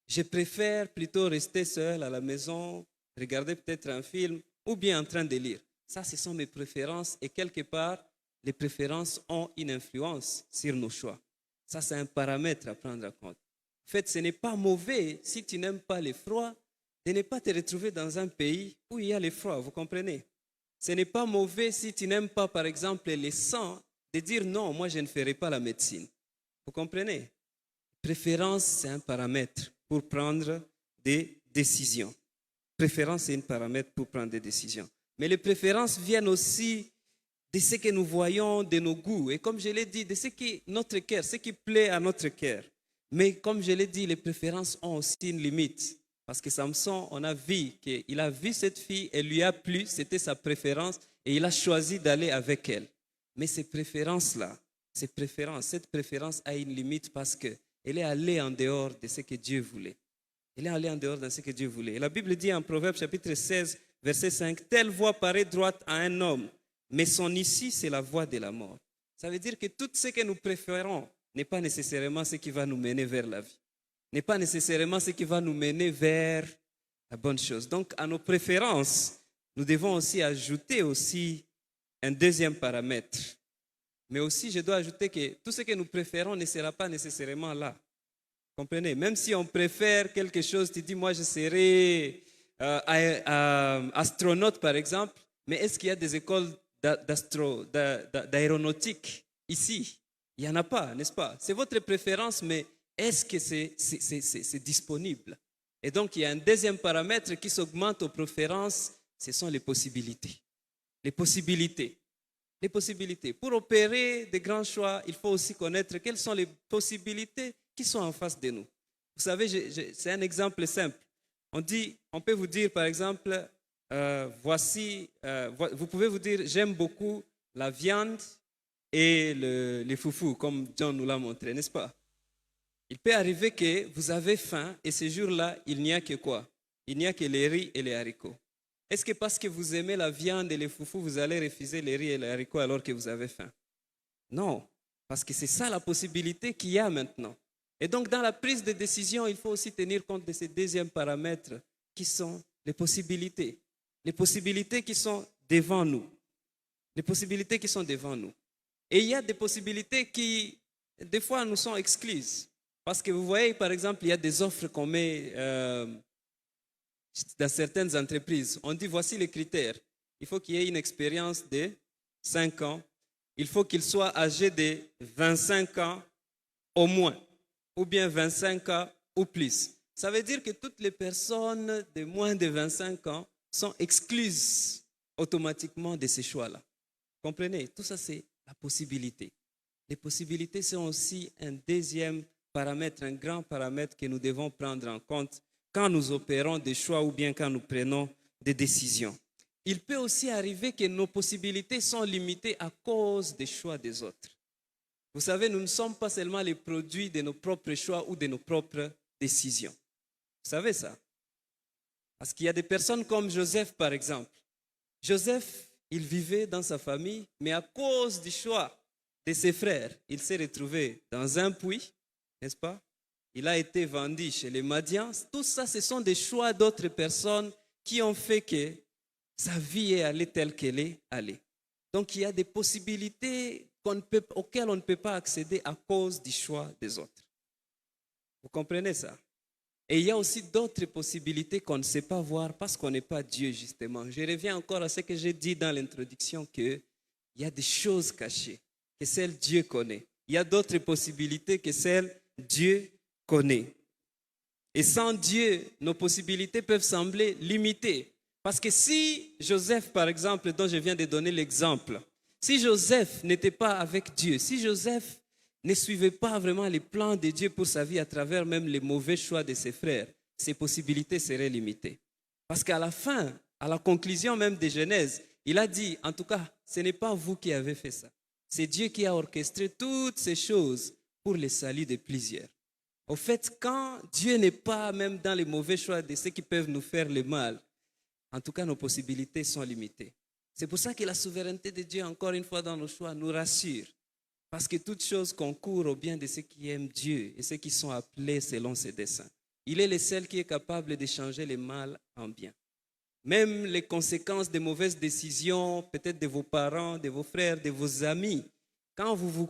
Je préfère plutôt rester seul à la maison, regarder peut-être un film ou bien en train de lire. Ça, ce sont mes préférences et quelque part, les préférences ont une influence sur nos choix. Ça, c'est un paramètre à prendre en compte. En fait, ce n'est pas mauvais si tu n'aimes pas le froid de ne pas te retrouver dans un pays où il y a le froid, vous comprenez? Ce n'est pas mauvais si tu n'aimes pas, par exemple, les sang, de dire non, moi je ne ferai pas la médecine. Vous comprenez? Préférence, c'est un paramètre pour prendre des décisions. Préférence, c'est un paramètre pour prendre des décisions. Mais les préférences viennent aussi de ce que nous voyons, de nos goûts. Et comme je l'ai dit, de ce qui notre cœur, ce qui plaît à notre cœur. Mais comme je l'ai dit, les préférences ont aussi une limite. Parce que Samson, on a vu qu'il a vu cette fille, elle lui a plu, c'était sa préférence, et il a choisi d'aller avec elle. Mais ces préférences-là, cette préférence a une limite parce qu'elle est allée en dehors de ce que Dieu voulait. Elle est allée en dehors de ce que Dieu voulait. Et la Bible dit en Proverbe chapitre 16, verset 5, « Telle voie paraît droite à un homme, mais son issue, c'est la voie de la mort. » Ça veut dire que tout ce que nous préférons n'est pas nécessairement ce qui va nous mener vers la vie. N'est pas nécessairement ce qui va nous mener vers la bonne chose. Donc, à nos préférences, nous devons aussi ajouter aussi un deuxième paramètre. Mais aussi, je dois ajouter que tout ce que nous préférons ne sera pas nécessairement là. Comprenez? Même si on préfère quelque chose, tu dis, moi, je serai astronaute, par exemple, mais est-ce qu'il y a des écoles d'aéronautique ici? Il n'y en a pas, n'est-ce pas? C'est votre préférence, mais est-ce que c'est disponible? Et donc, il y a un deuxième paramètre qui s'augmente aux préférences, ce sont les possibilités. Les possibilités. Les possibilités. Pour opérer de grands choix, il faut aussi connaître quelles sont les possibilités qui sont en face de nous. Vous savez, c'est un exemple simple. On peut vous dire, par exemple, vous pouvez vous dire, j'aime beaucoup la viande et les foufous, comme John nous l'a montré, n'est-ce pas? Il peut arriver que vous avez faim et ce jour-là, il n'y a que quoi? Il n'y a que les riz et les haricots. Est-ce que parce que vous aimez la viande et les foufous, vous allez refuser les riz et les haricots alors que vous avez faim? Non, parce que c'est ça la possibilité qu'il y a maintenant. Et donc, dans la prise de décision, il faut aussi tenir compte de ces deuxièmes paramètres qui sont les possibilités. Les possibilités qui sont devant nous. Les possibilités qui sont devant nous. Et il y a des possibilités qui, des fois, nous sont excluses. Parce que vous voyez, par exemple, il y a des offres qu'on met dans certaines entreprises. On dit, voici les critères. Il faut qu'il y ait une expérience de 5 ans. Il faut qu'il soit âgé de 25 ans au moins, ou bien 25 ans ou plus. Ça veut dire que toutes les personnes de moins de 25 ans sont excluses automatiquement de ces choix-là. Comprenez? Tout ça, c'est la possibilité. Les possibilités sont aussi un deuxième paramètre, un grand paramètre que nous devons prendre en compte quand nous opérons des choix ou bien quand nous prenons des décisions. Il peut aussi arriver que nos possibilités sont limitées à cause des choix des autres. Vous savez, nous ne sommes pas seulement les produits de nos propres choix ou de nos propres décisions. Vous savez ça? Parce qu'il y a des personnes comme Joseph, par exemple. Joseph, il vivait dans sa famille, mais à cause du choix de ses frères, il s'est retrouvé dans un puits, n'est-ce pas? Il a été vendu chez les Madians. Tout ça, ce sont des choix d'autres personnes qui ont fait que sa vie est allée telle qu'elle est allée. Donc, il y a des possibilités auxquelles on ne peut pas accéder à cause du choix des autres. Vous comprenez ça? Et il y a aussi d'autres possibilités qu'on ne sait pas voir parce qu'on n'est pas Dieu, justement. Je reviens encore à ce que j'ai dit dans l'introduction, qu'il y a des choses cachées, que celles Dieu connaît. Il y a d'autres possibilités que celles Dieu connaît. Et sans Dieu, nos possibilités peuvent sembler limitées. Parce que si Joseph, par exemple, dont je viens de donner l'exemple, si Joseph n'était pas avec Dieu, si Joseph ne suivait pas vraiment les plans de Dieu pour sa vie à travers même les mauvais choix de ses frères, ses possibilités seraient limitées. Parce qu'à la fin, à la conclusion même de Genèse, il a dit, en tout cas, ce n'est pas vous qui avez fait ça. C'est Dieu qui a orchestré toutes ces choses pour le salut de plusieurs. Au fait, quand Dieu n'est pas même dans les mauvais choix de ceux qui peuvent nous faire le mal, en tout cas, nos possibilités sont limitées. C'est pour ça que la souveraineté de Dieu, encore une fois, dans nos choix, nous rassure. Parce que toutes choses concourent au bien de ceux qui aiment Dieu et ceux qui sont appelés selon ses desseins. Il est le seul qui est capable de changer le mal en bien. Même les conséquences des mauvaises décisions, peut-être de vos parents, de vos frères, de vos amis, quand vous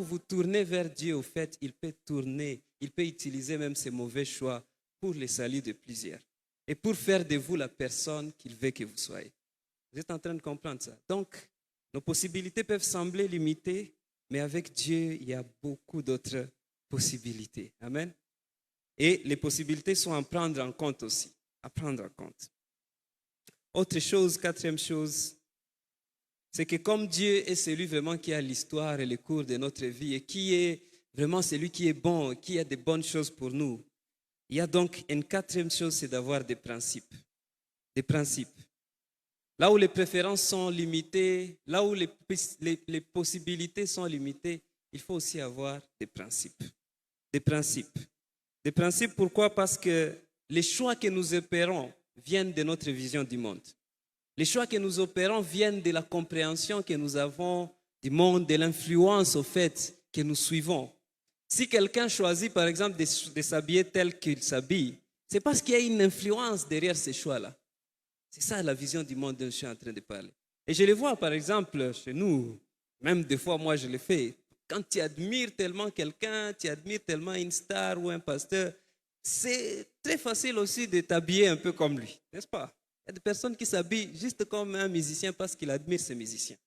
vous tournez vers Dieu, au fait, il peut utiliser même ces mauvais choix pour le salut de plusieurs. Et pour faire de vous la personne qu'il veut que vous soyez. Vous êtes en train de comprendre ça. Donc, nos possibilités peuvent sembler limitées, mais avec Dieu, il y a beaucoup d'autres possibilités. Amen. Et les possibilités sont à prendre en compte aussi. À prendre en compte. Autre chose, quatrième chose, c'est que comme Dieu est celui vraiment qui a l'histoire et le cours de notre vie et qui est vraiment celui qui est bon, qui a de bonnes choses pour nous, il y a donc une quatrième chose, c'est d'avoir des principes. Des principes. Là où les préférences sont limitées, là où les possibilités sont limitées, il faut aussi avoir des principes. Des principes. Des principes, pourquoi? Parce que les choix que nous opérons viennent de notre vision du monde. Les choix que nous opérons viennent de la compréhension que nous avons du monde, de l'influence au fait que nous suivons. Si quelqu'un choisit, par exemple, de s'habiller tel qu'il s'habille, c'est parce qu'il y a une influence derrière ces choix-là. C'est ça la vision du monde dont je suis en train de parler. Et je le vois, par exemple, chez nous, même des fois, moi, je le fais. Quand tu admires tellement quelqu'un, tu admires tellement une star ou un pasteur, c'est très facile aussi de t'habiller un peu comme lui, n'est-ce pas? Il y a des personnes qui s'habillent juste comme un musicien parce qu'ils admirent ces musiciens.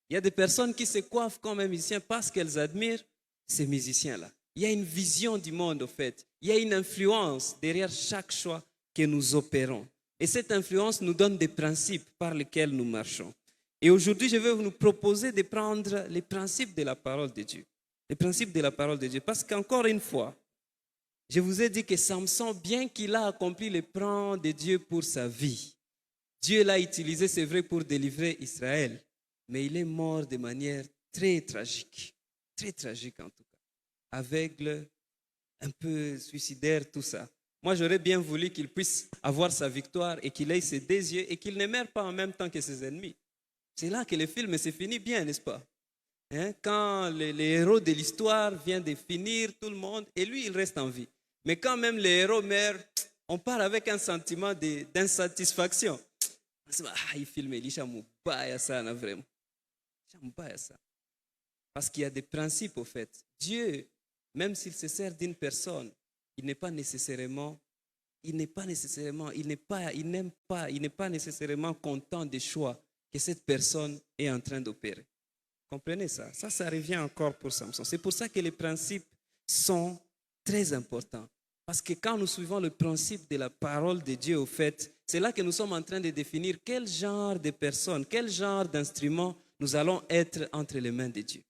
Il y a des personnes qui se coiffent comme un musicien parce qu'elles admirent ces musiciens-là. Il y a une vision du monde, au fait. Il y a une influence derrière chaque choix que nous opérons. Et cette influence nous donne des principes par lesquels nous marchons. Et aujourd'hui, je vais vous proposer de prendre les principes de la parole de Dieu. Les principes de la parole de Dieu. Parce qu'encore une fois, je vous ai dit que Samson, bien qu'il a accompli les plans de Dieu pour sa vie, Dieu l'a utilisé, c'est vrai, pour délivrer Israël. Mais il est mort de manière très tragique en tout cas. Aveugle, un peu suicidaire, tout ça. Moi, j'aurais bien voulu qu'il puisse avoir sa victoire et qu'il ait ses 2 yeux et qu'il ne meure pas en même temps que ses ennemis. C'est là que le film s'est fini bien, n'est-ce pas? Hein? Quand les héros de l'histoire viennent de finir tout le monde et lui, il reste en vie. Mais quand même les héros meurent, on part avec un sentiment d'insatisfaction. On se dit, ah, il filme, il y ça, vraiment. Ça. Parce qu'il y a des principes, au fait. Dieu, même s'il se sert d'une personne, il n'est pas nécessairement content des choix que cette personne est en train d'opérer. Comprenez ça? Ça revient encore pour Samson. C'est pour ça que les principes sont très importants. Parce que quand nous suivons le principe de la parole de Dieu, au fait, c'est là que nous sommes en train de définir quel genre de personne, quel genre d'instrument nous allons être entre les mains de Dieu.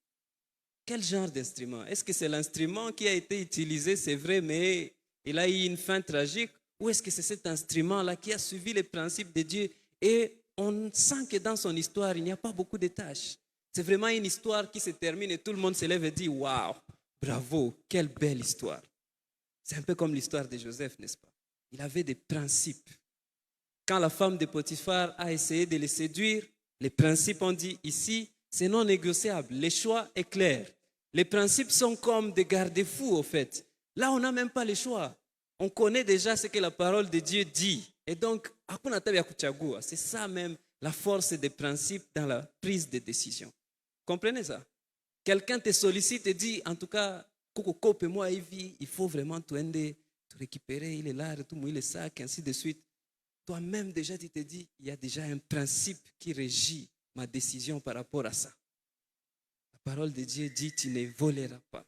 Quel genre d'instrument? Est-ce que c'est l'instrument qui a été utilisé, c'est vrai, mais il a eu une fin tragique? Ou est-ce que c'est cet instrument-là qui a suivi les principes de Dieu et on sent que dans son histoire, il n'y a pas beaucoup de tâches. C'est vraiment une histoire qui se termine et tout le monde se lève et dit « Waouh, bravo, quelle belle histoire ». C'est un peu comme l'histoire de Joseph, n'est-ce pas? Il avait des principes. Quand la femme de Potiphar a essayé de le séduire, les principes ont dit ici, c'est non négociable, le choix est clair. Les principes sont comme des garde-fous, au fait. Là, on n'a même pas le choix. On connaît déjà ce que la parole de Dieu dit. Et donc, c'est ça même la force des principes dans la prise de décision. Comprenez ça? Quelqu'un te sollicite et dit, en tout cas, moi, il faut vraiment te récupérer, il est là, il est sac, ainsi de suite. Toi-même, déjà, tu te dis, il y a déjà un principe qui régit ma décision par rapport à ça. La parole de Dieu dit, tu ne voleras pas,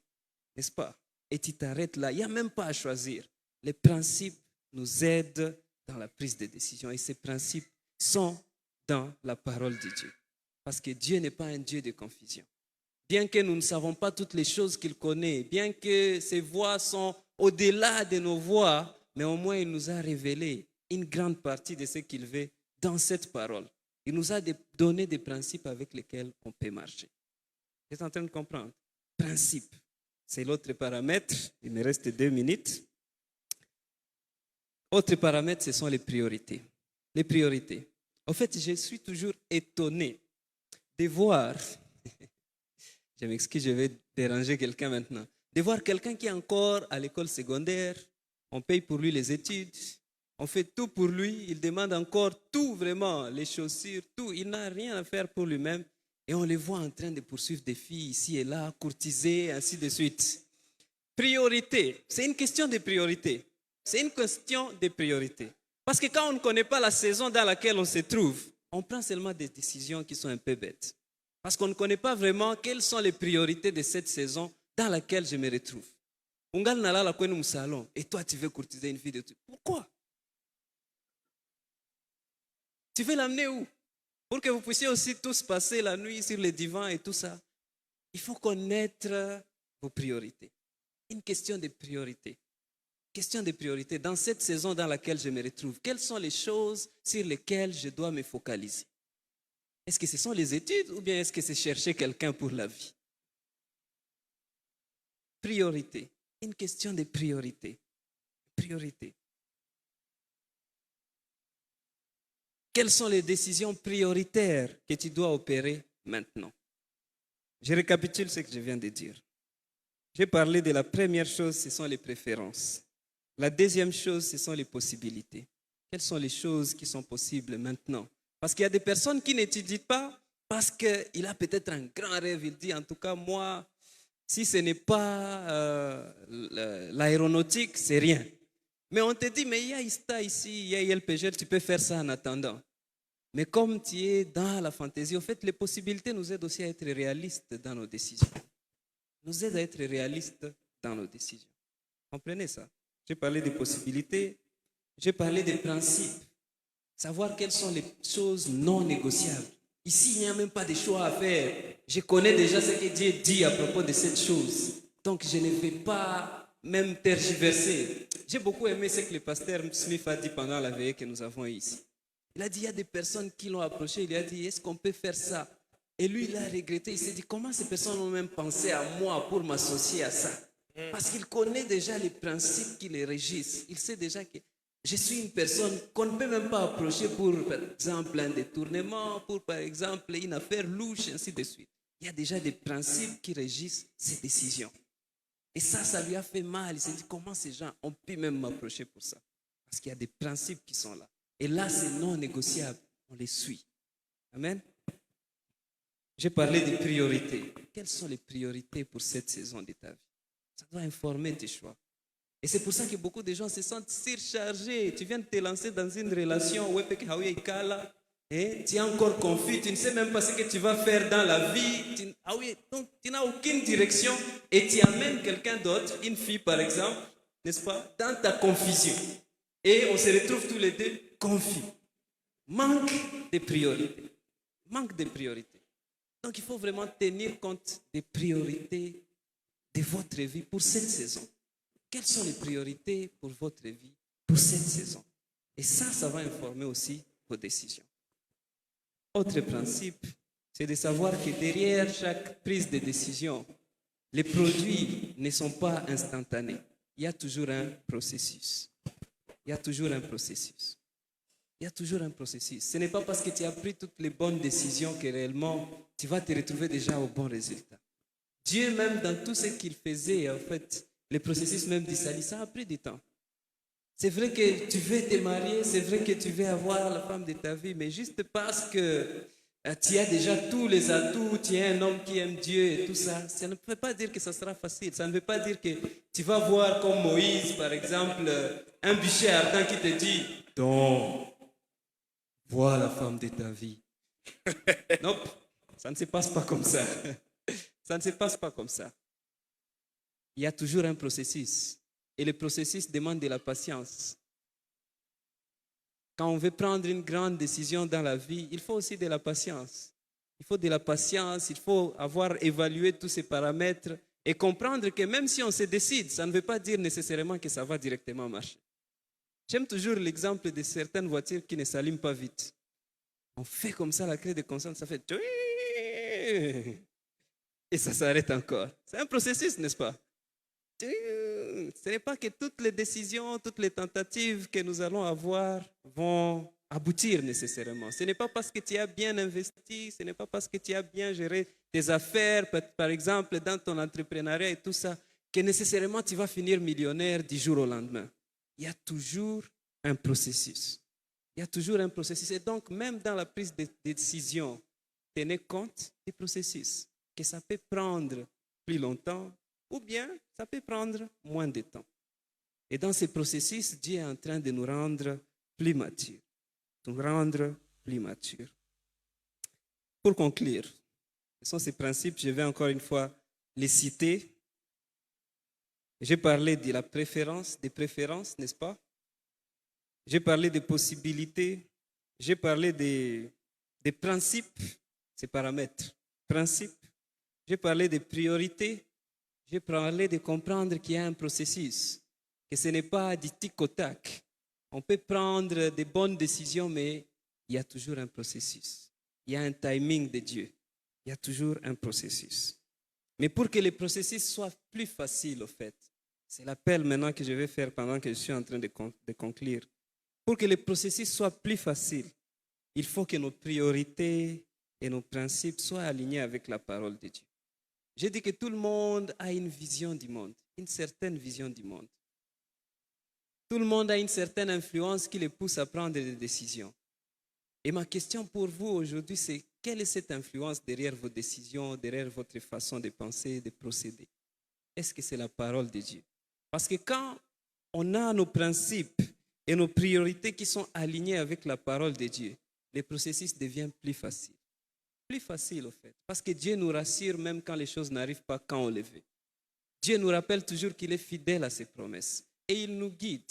n'est-ce pas? Et tu t'arrêtes là, il n'y a même pas à choisir. Les principes nous aident dans la prise de décision et ces principes sont dans la parole de Dieu. Parce que Dieu n'est pas un Dieu de confusion. Bien que nous ne savons pas toutes les choses qu'il connaît, bien que ses voies sont au-delà de nos voies, mais au moins il nous a révélé une grande partie de ce qu'il veut dans cette parole. Il nous a donné des principes avec lesquels on peut marcher. Vous êtes en train de comprendre? Principe, c'est l'autre paramètre. Il me reste 2 minutes. Autre paramètre, ce sont les priorités. Les priorités. En fait, je suis toujours étonné de voir, je m'excuse, je vais déranger quelqu'un maintenant, de voir quelqu'un qui est encore à l'école secondaire, on paye pour lui les études, on fait tout pour lui, il demande encore tout vraiment, les chaussures, tout, il n'a rien à faire pour lui-même et on les voit en train de poursuivre des filles ici et là, courtiser, ainsi de suite. Priorité, c'est une question de priorité. C'est une question de priorité. Parce que quand on ne connaît pas la saison dans laquelle on se trouve, on prend seulement des décisions qui sont un peu bêtes. Parce qu'on ne connaît pas vraiment quelles sont les priorités de cette saison dans laquelle je me retrouve. Et toi, tu veux courtiser une fille de tout. Pourquoi? Tu veux l'amener où? Pour que vous puissiez aussi tous passer la nuit sur les divans et tout ça. Il faut connaître vos priorités. Une question de priorité. Question de priorité. Dans cette saison dans laquelle je me retrouve, quelles sont les choses sur lesquelles je dois me focaliser? Est-ce que ce sont les études ou bien est-ce que c'est chercher quelqu'un pour la vie? Priorité. Une question de priorité. Priorité. Quelles sont les décisions prioritaires que tu dois opérer maintenant? Je récapitule ce que je viens de dire. J'ai parlé de la première chose, ce sont les préférences. La deuxième chose, ce sont les possibilités. Quelles sont les choses qui sont possibles maintenant? Parce qu'il y a des personnes qui n'étudient pas parce qu'il a peut-être un grand rêve. Il dit, en tout cas, moi, si ce n'est pas l'aéronautique, c'est rien. Mais on te dit, mais il y a ISTA ici, il y a ILPG, tu peux faire ça en attendant. Mais comme tu es dans la fantaisie, en fait, les possibilités nous aident aussi à être réalistes dans nos décisions. Nous aident à être réalistes dans nos décisions. Comprenez ça? J'ai parlé des possibilités, j'ai parlé des principes. Savoir quelles sont les choses non négociables. Ici, il n'y a même pas de choix à faire. Je connais déjà ce que Dieu dit à propos de cette chose. Donc, je ne vais pas même tergiverser. J'ai beaucoup aimé ce que le pasteur Smith a dit pendant la veillée que nous avons ici. Il a dit, il y a des personnes qui l'ont approché, il a dit, est-ce qu'on peut faire ça? Et lui, il a regretté. Il s'est dit, comment ces personnes ont même pensé à moi pour m'associer à ça? Parce qu'il connaît déjà les principes qui les régissent. Il sait déjà que je suis une personne qu'on ne peut même pas approcher pour, par exemple, un détournement, pour, par exemple, une affaire louche, ainsi de suite. Il y a déjà des principes qui régissent ces décisions. Et ça lui a fait mal. Il s'est dit, comment ces gens ont pu même m'approcher pour ça? Parce qu'il y a des principes qui sont là. Et là, c'est non négociable. On les suit. Amen. J'ai parlé des priorités. Quelles sont les priorités pour cette saison de ta vie? Ça doit informer tes choix. Et c'est pour ça que beaucoup de gens se sentent surchargés. Tu viens de te lancer dans une relation, et tu es encore confus, tu ne sais même pas ce que tu vas faire dans la vie. Donc, tu n'as aucune direction et tu amènes quelqu'un d'autre, une fille par exemple, n'est-ce pas, dans ta confusion. Et on se retrouve tous les deux confus. Manque de priorités. Manque de priorités. Donc, il faut vraiment tenir compte des priorités de votre vie pour cette saison. Quelles sont les priorités pour votre vie pour cette saison? Et ça va informer aussi vos décisions. Autre principe, c'est de savoir que derrière chaque prise de décision, les produits ne sont pas instantanés. Il y a toujours un processus. Il y a toujours un processus. Il y a toujours un processus. Ce n'est pas parce que tu as pris toutes les bonnes décisions que réellement tu vas te retrouver déjà au bon résultat. Dieu, même dans tout ce qu'il faisait, en fait, le processus même du salut, ça a pris du temps. C'est vrai que tu veux te marier, c'est vrai que tu veux avoir la femme de ta vie, mais juste parce que tu as déjà tous les atouts, tu es un homme qui aime Dieu et tout ça, ça ne peut pas dire que ça sera facile. Ça ne veut pas dire que tu vas voir comme Moïse, par exemple, un bûcher ardent qui te dit « Donc, vois la femme de ta vie. » Non, ça ne se passe pas comme ça. Ça ne se passe pas comme ça. Il y a toujours un processus. Et le processus demande de la patience. Quand on veut prendre une grande décision dans la vie, il faut aussi de la patience. Il faut de la patience, il faut avoir évalué tous ces paramètres et comprendre que même si on se décide, ça ne veut pas dire nécessairement que ça va directement marcher. J'aime toujours l'exemple de certaines voitures qui ne s'allument pas vite. On fait comme ça la clé de conscience, ça fait... Et ça s'arrête encore. C'est un processus, n'est-ce pas? Ce n'est pas que toutes les décisions, toutes les tentatives que nous allons avoir vont aboutir nécessairement. Ce n'est pas parce que tu as bien investi, ce n'est pas parce que tu as bien géré tes affaires, par exemple, dans ton entrepreneuriat et tout ça, que nécessairement tu vas finir millionnaire du jour au lendemain. Il y a toujours un processus. Il y a toujours un processus. Et donc, même dans la prise de décision, tenez compte du processus, que ça peut prendre plus longtemps, ou bien ça peut prendre moins de temps. Et dans ce processus, Dieu est en train de nous rendre plus matures. Nous rendre plus matures. Pour conclure, ce sont ces principes, je vais encore une fois les citer. J'ai parlé de la préférence, des préférences, n'est-ce pas? J'ai parlé des possibilités. J'ai parlé des principes, ces paramètres. Principes. J'ai parlé des priorités. J'ai parlé de comprendre qu'il y a un processus, que ce n'est pas du tic au tac. On peut prendre des bonnes décisions, mais il y a toujours un processus. Il y a un timing de Dieu. Il y a toujours un processus. Mais pour que le processus soit plus facile, au fait, c'est l'appel maintenant que je vais faire pendant que je suis en train de conclure. Pour que le processus soit plus facile, il faut que nos priorités et nos principes soient alignés avec la parole de Dieu. J'ai dit que tout le monde a une vision du monde, une certaine vision du monde. Tout le monde a une certaine influence qui les pousse à prendre des décisions. Et ma question pour vous aujourd'hui, c'est quelle est cette influence derrière vos décisions, derrière votre façon de penser, de procéder? Est-ce que c'est la parole de Dieu? Parce que quand on a nos principes et nos priorités qui sont alignés avec la parole de Dieu, le processus devient plus facile. Plus facile, au fait. Parce que Dieu nous rassure même quand les choses n'arrivent pas quand on les veut. Dieu nous rappelle toujours qu'il est fidèle à ses promesses. Et il nous guide.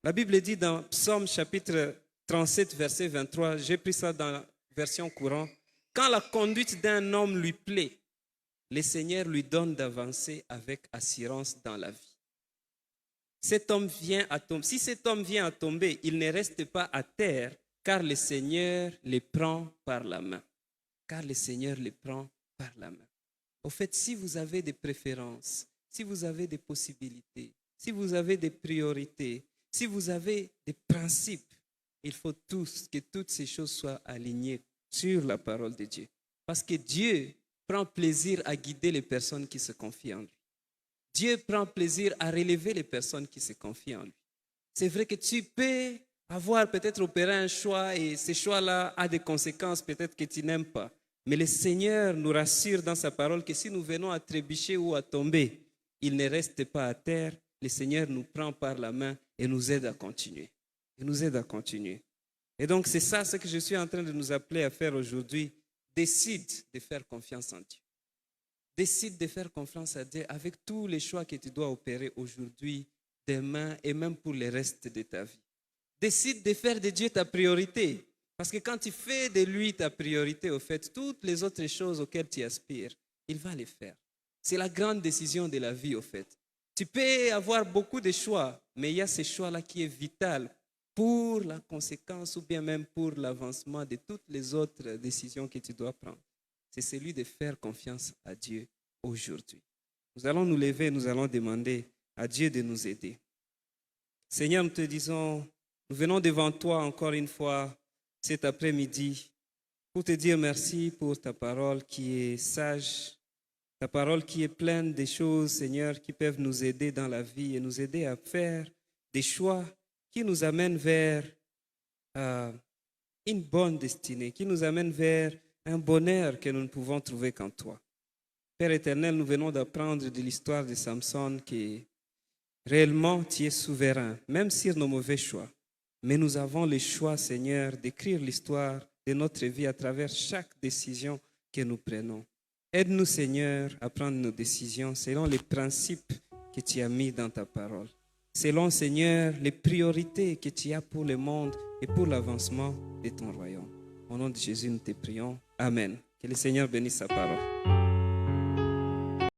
La Bible dit dans Psaume chapitre 37, verset 23, j'ai pris ça dans la version courante, quand la conduite d'un homme lui plaît, le Seigneur lui donne d'avancer avec assurance dans la vie. Cet homme vient à tomber. Si cet homme vient à tomber, il ne reste pas à terre, car le Seigneur les prend par la main. car le Seigneur les prend par la main. Au fait, si vous avez des préférences, si vous avez des possibilités, si vous avez des priorités, si vous avez des principes, il faut que toutes ces choses soient alignées sur la parole de Dieu. Parce que Dieu prend plaisir à guider les personnes qui se confient en lui. Dieu prend plaisir à relever les personnes qui se confient en lui. C'est vrai que tu peux avoir peut-être opéré un choix et ce choix-là a des conséquences peut-être que tu n'aimes pas. Mais le Seigneur nous rassure dans sa parole que si nous venons à trébucher ou à tomber, il ne reste pas à terre. Le Seigneur nous prend par la main et nous aide à continuer. Il nous aide à continuer. Et donc c'est ça ce que je suis en train de nous appeler à faire aujourd'hui. Décide de faire confiance en Dieu. Décide de faire confiance à Dieu avec tous les choix que tu dois opérer aujourd'hui, demain et même pour le reste de ta vie. Décide de faire de Dieu ta priorité. Parce que quand tu fais de lui ta priorité, au fait, toutes les autres choses auxquelles tu aspires, il va les faire. C'est la grande décision de la vie, au fait. Tu peux avoir beaucoup de choix, mais il y a ce choix-là qui est vital pour la conséquence ou bien même pour l'avancement de toutes les autres décisions que tu dois prendre. C'est celui de faire confiance à Dieu aujourd'hui. Nous allons nous lever, nous allons demander à Dieu de nous aider. Seigneur, nous te disons, nous venons devant toi encore une fois cet après-midi pour te dire merci pour ta parole qui est sage, ta parole qui est pleine de choses, Seigneur, qui peuvent nous aider dans la vie et nous aider à faire des choix qui nous amènent vers une bonne destinée, qui nous amènent vers un bonheur que nous ne pouvons trouver qu'en toi. Père éternel, nous venons d'apprendre de l'histoire de Samson que réellement tu es souverain, même sur nos mauvais choix. Mais nous avons le choix, Seigneur, d'écrire l'histoire de notre vie à travers chaque décision que nous prenons. Aide-nous, Seigneur, à prendre nos décisions selon les principes que tu as mis dans ta parole. Selon, Seigneur, les priorités que tu as pour le monde et pour l'avancement de ton royaume. Au nom de Jésus, nous te prions. Amen. Que le Seigneur bénisse sa parole.